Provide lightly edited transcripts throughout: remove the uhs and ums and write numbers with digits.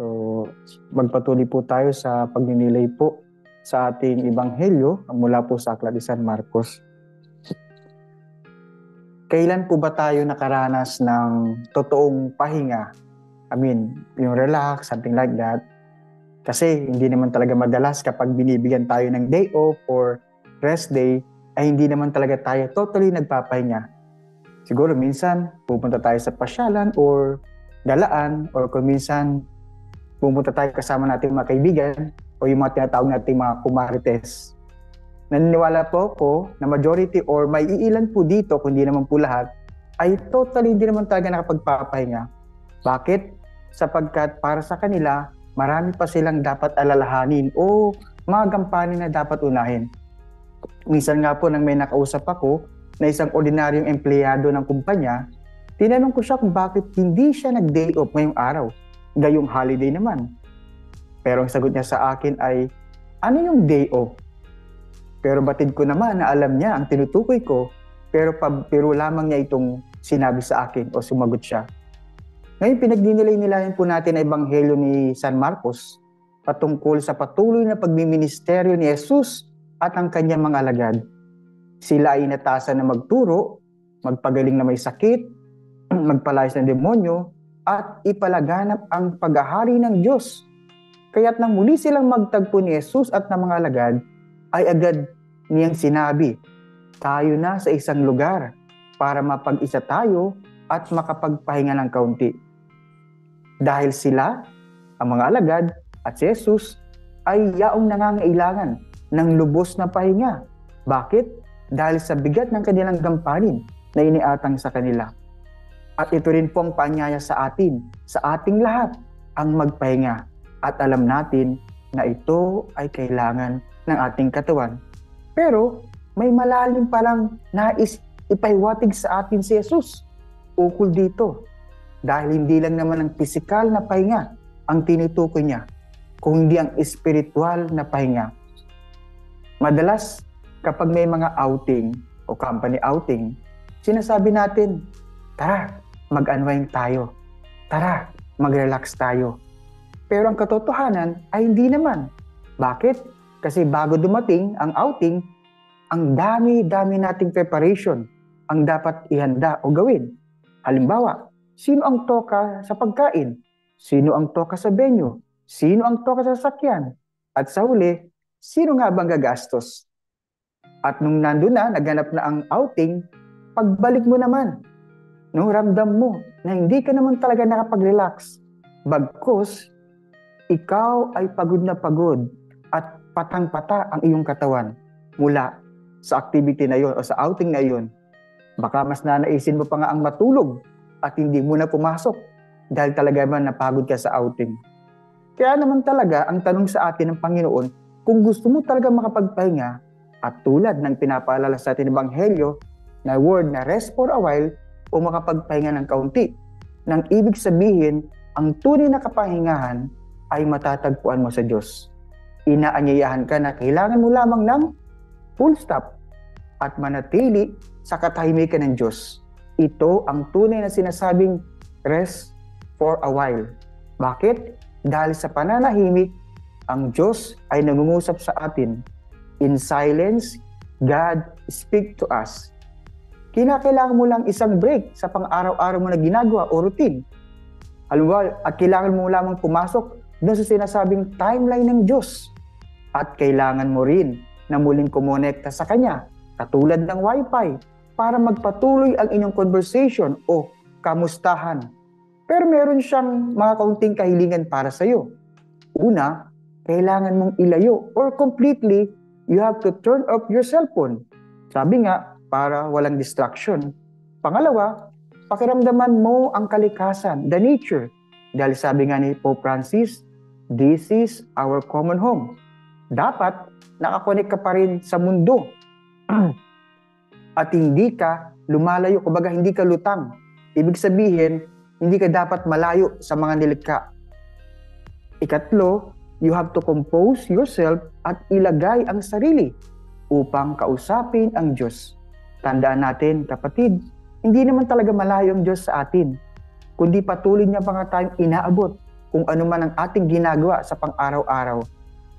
So, magpatuloy po tayo sa pagninilay po sa ating Ebanghelyo mula po sa Aklat ni San Marcos. Kailan po ba tayo nakaranas ng totoong pahinga? I mean, yung relax, something like that. Kasi hindi naman talaga madalas kapag binibigyan tayo ng day off or rest day, ay hindi naman talaga tayo totally nagpapahinga. Siguro minsan pupunta tayo sa pasyalan or galaan, or kung minsan pumunta tayo kasama nating mga kaibigan o yung mga tinatawag nating mga kumarites. Naniniwala po ako na majority or may iilan po dito, kundi naman po lahat, ay totally hindi naman talaga nakapagpapahinga. Bakit? Sapagkat para sa kanila, marami pa silang dapat alalahanin o mga gampanin na dapat unahin. Minsan nga po nang may nakausap ako na isang ordinaryong empleyado ng kumpanya, tinanong ko siya kung bakit hindi siya nag-day off ngayong araw, gayong holiday naman. Pero ang sagot niya sa akin ay, ano yung day off? Pero batid ko naman na alam niya ang tinutukoy ko, pero lamang niya itong sinabi sa akin o sumagot siya. Ngayon pinagdinilay-nilayan po natin ang Ebanghelyo ni San Marcos patungkol sa patuloy na pagmiministeryo ni Jesus at ang kanyang mga alagad. Sila ay inatasan na magturo, magpagaling na may sakit, magpalayas ng demonyo, at ipalaganap ang paghahari ng Diyos. Kaya't nang muli silang magtagpo ni Jesus at ng mga alagad, ay agad niyang sinabi, tayo na sa isang lugar para mapag-isa tayo at makapagpahinga ng kaunti. Dahil sila, ang mga alagad at si Jesus, ay yaong nangangailangan ng lubos na pahinga. Bakit? Dahil sa bigat ng kanilang gampanin na iniatang sa kanila. At ito rin po ang paanyaya sa atin, sa ating lahat, ang magpahinga. At alam natin na ito ay kailangan ng ating katawan. Pero may malalim palang nais ipaiwatig sa atin si Jesus. Ukol dito. Dahil hindi lang naman ang pisikal na pahinga ang tinutukoy niya, kundi ang espiritual na pahinga. Madalas, kapag may mga outing o company outing, sinasabi natin, tara, mag-unwind tayo. Tara, mag-relax tayo. Pero ang katotohanan ay hindi naman. Bakit? Kasi bago dumating ang outing, ang dami-dami nating preparation ang dapat ihanda o gawin. Halimbawa, sino ang toka sa pagkain? Sino ang toka sa venue? Sino ang toka sa sasakyan? At sa huli, sino nga bang gagastos? At nung nandun na, naganap na ang outing, pagbalik mo naman, no, ramdam mo na hindi ka naman talaga nakapag-relax. Bagkus, ikaw ay pagod na pagod at patang-pata ang iyong katawan mula sa activity na yon o sa outing na yon. Baka mas nanaisin mo pa nga ang matulog at hindi mo na pumasok dahil talaga man napagod ka sa outing. Kaya naman talaga ang tanong sa atin ng Panginoon, kung gusto mo talaga makapagpahinga, at tulad ng pinapaalala sa atin ng Ebanghelyo na word na rest for a while o makapagpahinga ng kaunti, nang ibig sabihin, ang tunay na kapahingahan ay matatagpuan mo sa Diyos. Inaanyayahan ka na kailangan mo lamang ng full stop at manatili sa katahimikan ng Diyos. Ito ang tunay na sinasabing rest for a while. Bakit? Dahil sa pananahimik, ang Diyos ay nangungusap sa atin. In silence, God speak to us. Kinakailangan mo lang isang break sa pang-araw-araw mo na ginagawa o routine. Halimbawa, at kailangan mo lamang pumasok doon sa sinasabing timeline ng Diyos. At kailangan mo rin na muling kumonekta sa Kanya, katulad ng Wi-Fi, para magpatuloy ang inyong conversation o kamustahan. Pero meron siyang mga kaunting kahilingan para sa iyo. Una, kailangan mong ilayo or completely you have to turn off your cellphone. Sabi nga, para walang distraction. Pangalawa, pakiramdaman mo ang kalikasan, the nature. Dahil sabi nga ni Pope Francis, this is our common home. Dapat nakakonek ka pa rin sa mundo. At hindi ka lumalayo, kumbaga hindi ka lutang. Ibig sabihin, hindi ka dapat malayo sa mga nilikha. Ikatlo, you have to compose yourself at ilagay ang sarili upang kausapin ang Diyos. Tandaan natin, kapatid, hindi naman talaga malayo ang Diyos sa atin, kundi patuloy niya mga tayong inaabot kung ano man ang ating ginagawa sa pang-araw-araw.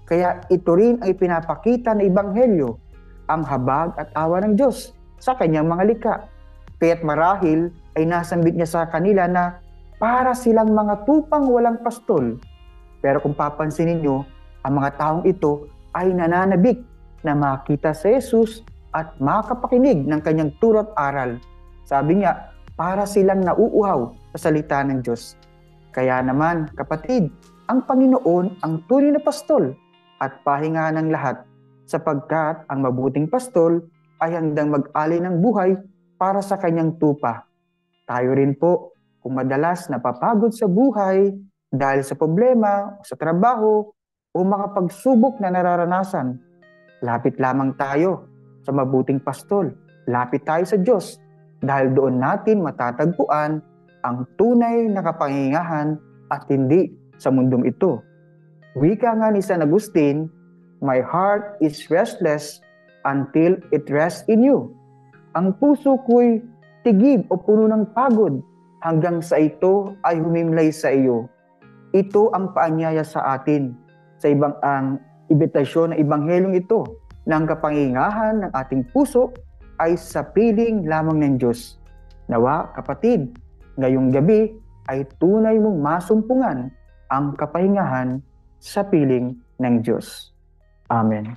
Kaya ito rin ay pinapakita ng Ebanghelyo, ang habag at awa ng Diyos sa kanyang mga likha. Kaya't marahil ay nasambit niya sa kanila na para silang mga tupang walang pastol. Pero kung papansinin niyo, ang mga taong ito ay nananabik na makita si Jesus at makapakinig ng kanyang turo at aral. Sabi niya, para silang nauuhaw sa salita ng Diyos. Kaya naman, kapatid, ang Panginoon ang tunay na pastol at pahinga ng lahat, sapagkat ang mabuting pastol ay handang mag-alay ng buhay para sa kanyang tupa. Tayo rin po, kung madalas napapagod sa buhay dahil sa problema, sa trabaho, o mga pagsubok na nararanasan, lapit lamang tayo sa mabuting pastol. Lapit tayo sa Diyos dahil doon natin matatagpuan ang tunay na kapangyarihan at hindi sa mundong ito. Wika nga ni San Agustin, "My heart is restless until it rests in you." Ang puso ko'y tigib o puno ng pagod hanggang sa ito ay humimlay sa iyo. Ito ang paanyaya sa atin sa ang imbitasyon ng Ebanghelyong ito na ang kapangyarihan ng ating puso ay sa piling lamang ng Diyos. Nawa, kapatid, ngayong gabi ay tunay mong masumpungan ang kapahingahan sa piling ng Diyos. Amen.